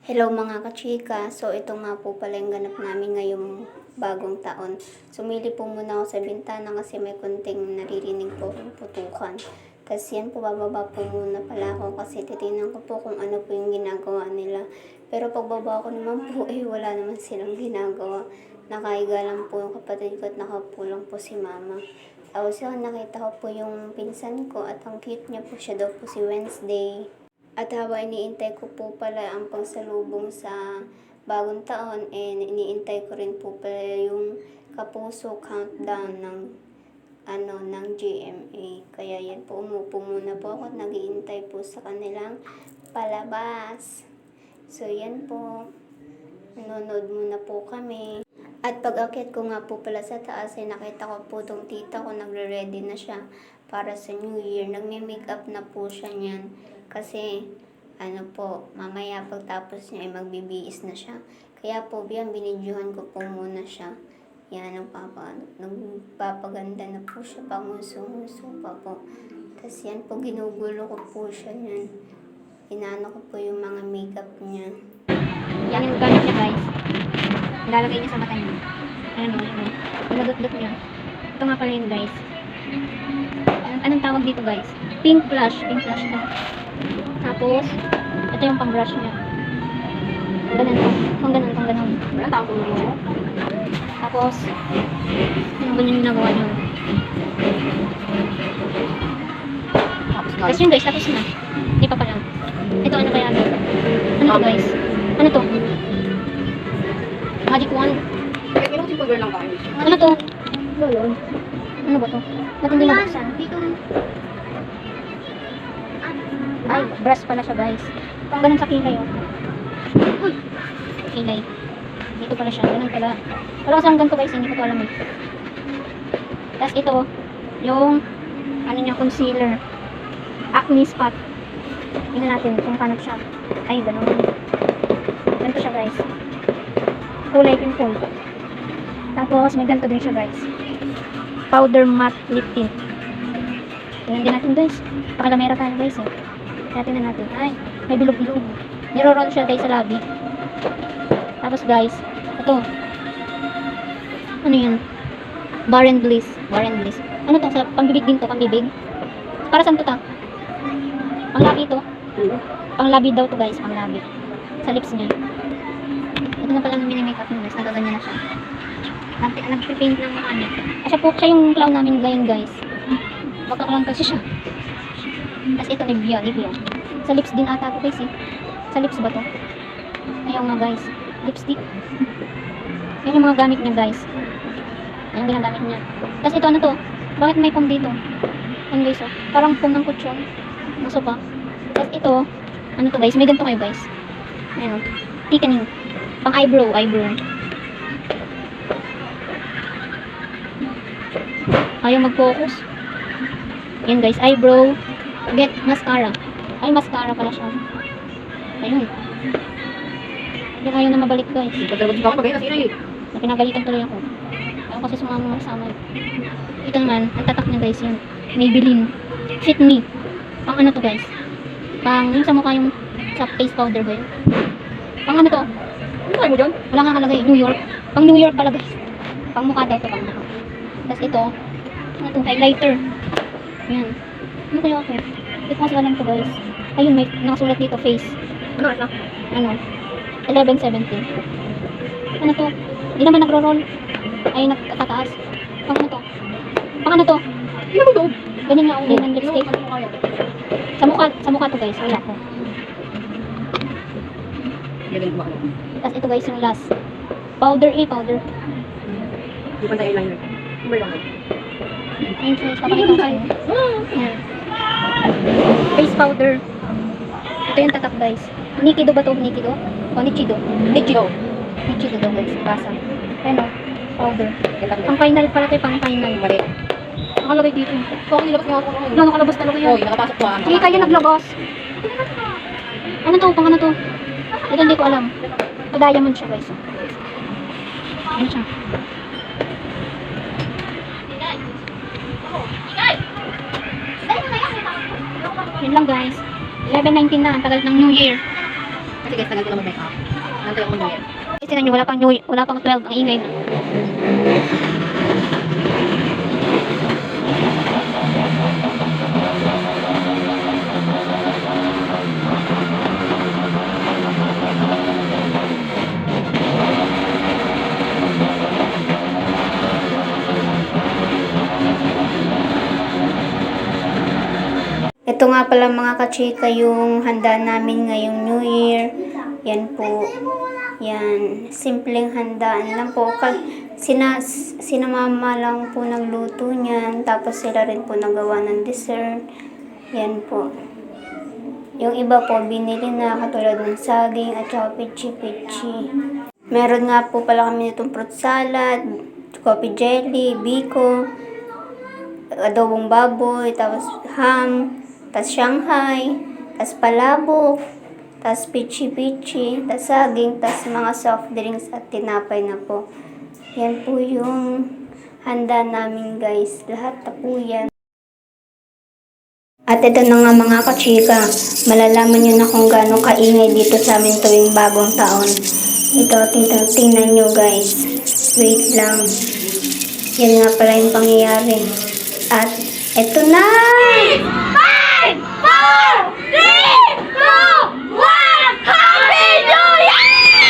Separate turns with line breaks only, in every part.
Hello mga kachika. So ito nga po pala yung ganap namin ngayong bagong taon. Sumili po muna ako sa bintana kasi may konting naririnig po akong putukan. Tapos yan po, bababa po muna pala ako kasi titingnan ko po kung ano po yung ginagawa nila. Pero pagbaba ko naman po wala naman silang ginagawa. Nakahiga lang po yung kapatid ko at nakapo lang po si mama. Tapos yun, nakita ko po yung pinsan ko at ang cute niya po, siya daw po si Wednesday. At habang iniintay ko po pala ang pagsalubong sa bagong taon, iniintay ko rin po pala yung Kapuso countdown ng GMA. Kaya yan po, umupo muna po ako at nag-iintay po sa kanilang palabas. So yan po, nanonood muna po kami. At pag-akit ko nga po pala sa taas, nakita ko po tong tita ko, nagre-ready na siya para sa New Year. Nagme-makeup na po siya niyan. Kasi, mamaya pagtapos niya ay magbibihis na siya. Kaya po, binidyohan ko po muna siya. Yan, nagpapaganda na po siya, panguso-nguso pa po. Tapos yan po, ginugulo ko po siya yan. Inaano ko po yung mga makeup niya.
Yan yung gamit niya, guys. Ilalagay niya sa mata niya. Ayan o. Pinadot-dot niya. Ito nga pala yun, guys. Anong tawag dito, guys? Pink blush. Pink blush to. Tapos, ito yung pang brush niya. Ganun to. Kung ganun.
Wala tao kung mo.
Tapos, yung ganyan yung ginagawa niyo. Tapos yun, guys. Tapos na. Hindi pa pala. Ito, ano kaya? Ano to, guys? Ano to? Magic wand.
Pero si Pagwer lang kayo.
Ano to? Ano ba to? Ba't hindi nabuksan? Ay, brush pala siya, guys. Kung ganun sa kilay, oh. Uy! Kilay. Dito pala siya. Ganun pala. Wala kasi hanggang to, guys. Hindi ko to alam, eh. Tapos ito, yung ano niya, concealer. Acne spot. Tingnan natin kung paano siya. Ay, ganun. Ganito siya, guys. Kulay pink. Tapos, may ganito din siya, guys. Powder matte lip tint. Tingnan din natin, guys. Pakalamera tayo, guys, eh. Kaya tingnan natin. Ay, may bilog-bilog. Niro-roll siya, guys, sa labi. Tapos, guys, ito. Ano yan? Barren Bliss. Ano to? Sa pambibig din to, pambibig. Para saan to ta? Panglabi to. Panglabi daw to, guys, panglabi. Sa lips niya. Ito na pala ng mini-makeup niya, guys. Nagaganyan na siya. Nag-paint ng mga niya. Siya yung clown namin ngayon, guys. Baka lang kasi siya. Tapos ito, Nivea. Sa lips din ata to, guys, eh. Sa lips ba to? Ayaw nga, guys. Lipstick. Yan yung mga gamit niya, guys. Yan yung ginagamit niya. Tapos ito, ano to? Bakit may foam dito? Yan, guys, oh. Parang foam ng kutsyon. Maso pa. Tapos ito, ano to, guys? May ganito kayo, guys. Ayan, oh. Thickening. Pang eyebrow. Ayaw mag-focus. Yan, guys, eyebrow. Get mascara. Ay, mascara pala siya. Ayun. Yan, ayaw na mabalik, guys.
Pagdalagod ba ako magay nasira eh.
Pinagalitan tuloy ako. Ayaw kasi sumama masama. Ito naman, ang tatak niya, guys, yun. Maybelline. Fit Me. Pang ano to, guys? Pang yung sa mukha yung sa face powder ba yun? Pang ano to?
Ano tayo mo dyan?
Wala nga kalagay. New York. Pang New York pala, guys. Pang mukha daw to, pang mukha. Tapos ito, ano to? Highlighter. Yan. Ano kaya ako? Hindi ko kasi alam to, guys. Ayun, may nakasulat dito, face.
Ano oras na?
Ano? 11:17. Ano to? Hindi naman nagro-roll. Ay, nagtataas. Pang ano to? Pang ano to?
Hindi mo doon.
Ganyan nga ang ng lipstick. Sa mukha to, guys. Wala ko.
Ganun mo ako.
Tapos ito, guys, yung last. Powder.
Di pa tayo eyeliner. Kumbar lang.
Ayun, guys. Papakita ko sa'yo. Yan. Face powder. Ito yung tatak, guys. Nikido ba to? Nikido? O Nichido? Nichido daw, guys. Basa. Ayan, o. Powder. Ang final pala ito, pang final.
Mali.
Nakalagay dito.
So, nilabas nga ako.
Wala, nakalabas talaga yan.
Hoy, nakapasok pa.
Hindi kaya naglabas. Ano to? Pang ano to? Ito hindi ko alam. Ito diamond siya, guys. Ano siya? Yun lang, guys. 11:19 na. Ang tagal ng New Year.
Kasi guys, tagal ko na mag-make up. Nantay ako mag-New Year.
Kasi tingnan nyo, wala pang 12, ang ingay na.
Ito nga pala mga kachika yung handa namin ngayong New Year. Yan po. Yan. Simpleng handaan lang po. Sina mama lang po nagluto niyan. Tapos sila rin po nagawa ng dessert. Yan po. Yung iba po binili na katulad ng saging at saka pichi-pichi. Meron nga po pala kami nitong fruit salad, coffee jelly, biko, adobong baboy, tapos ham, tas Shanghai, tas palabok, tas pichi-pichi, tas saging, tas mga soft drinks at tinapay na po. Yan po yung handa namin guys. Lahat na po yan. At ito na nga mga kachika, malalaman nyo na kung gaano kaingay dito sa amin tuwing bagong taon. Ito, tingnan nyo guys. Wait lang. Yan nga pala yung pangyayari. At ito na!
5, 4, 3, 2, 1, Happy New Year!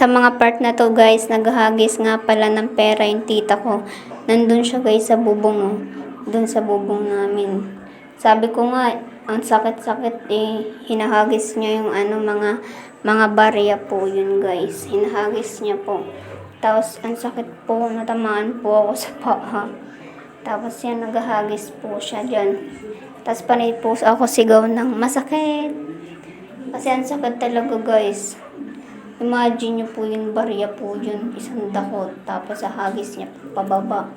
Sa mga part na to guys, naghahagis nga pala ng pera yung tita ko. Nandun siya guys sa bubong oh. Dun sa bubong namin. Sabi ko nga, ang sakit-sakit eh. Hinahagis niya yung mga barya po yun guys. Hinahagis niya po. Tapos ang sakit po, natamaan po ako sa paa. Tapos yan, naghahagis po siya dyan. Tapos panay po ako sigaw ng masakit. Kasi ang sakit talaga guys. Imagine nyo po yung barya po yun, isang dakot, tapos sa hagis niya pababa.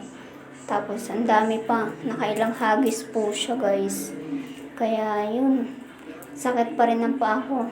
Tapos ang dami pa, nakailang hagis po siya guys. Kaya yun, sakit pa rin ang paa ko.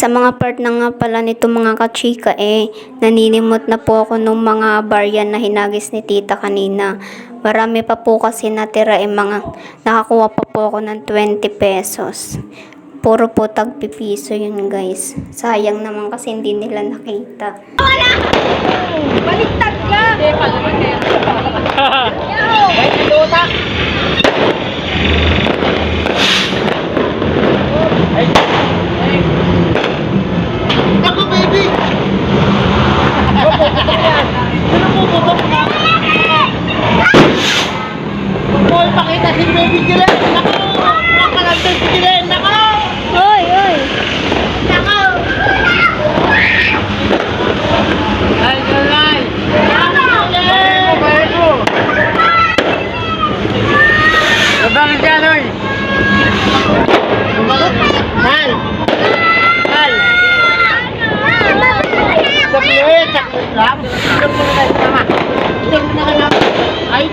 Sa mga part na nga pala nito mga kachika naninimot na po ako nung mga barya na hinagis ni tita kanina. Marami pa po kasi natira mga nakakuha pa po ako ng 20 pesos. Puro po tagpipiso yun guys. Sayang naman kasi hindi nila nakita.
Baliktad ka!
Hindi, palaman kaya.
Ako, baby! Sino mo putok na? Huwag mo ipakita si baby Jiren! Nako! Makalantan si Jiren! Nako!
Oy, oy.
Nako! Ay, galay! Gabang dyan, oy! Hal! Hal! Saklit! Saklit lang! Tignan mo na kayo tama! Tignan mo na kayo! Ay!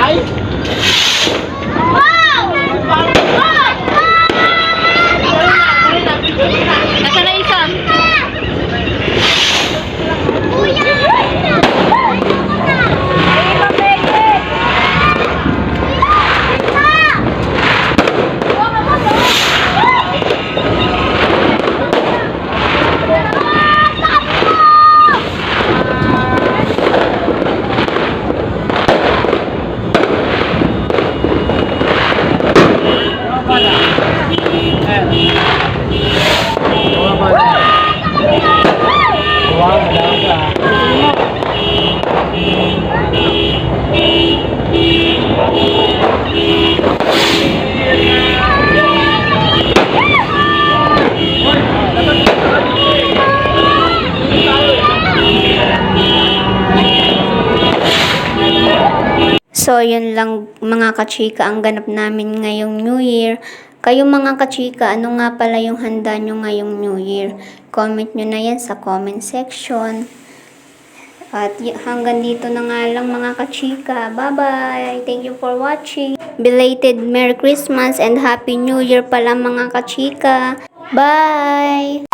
Ay!
Nasaan na isa?
So, yun lang mga kachika ang ganap namin ngayong New Year. Kayo mga kachika, ano nga pala yung handa nyo ngayong New Year? Comment nyo na yan sa comment section. At hanggang dito na nga lang mga kachika. Bye-bye! Thank you for watching. Belated Merry Christmas and Happy New Year pala mga kachika. Bye!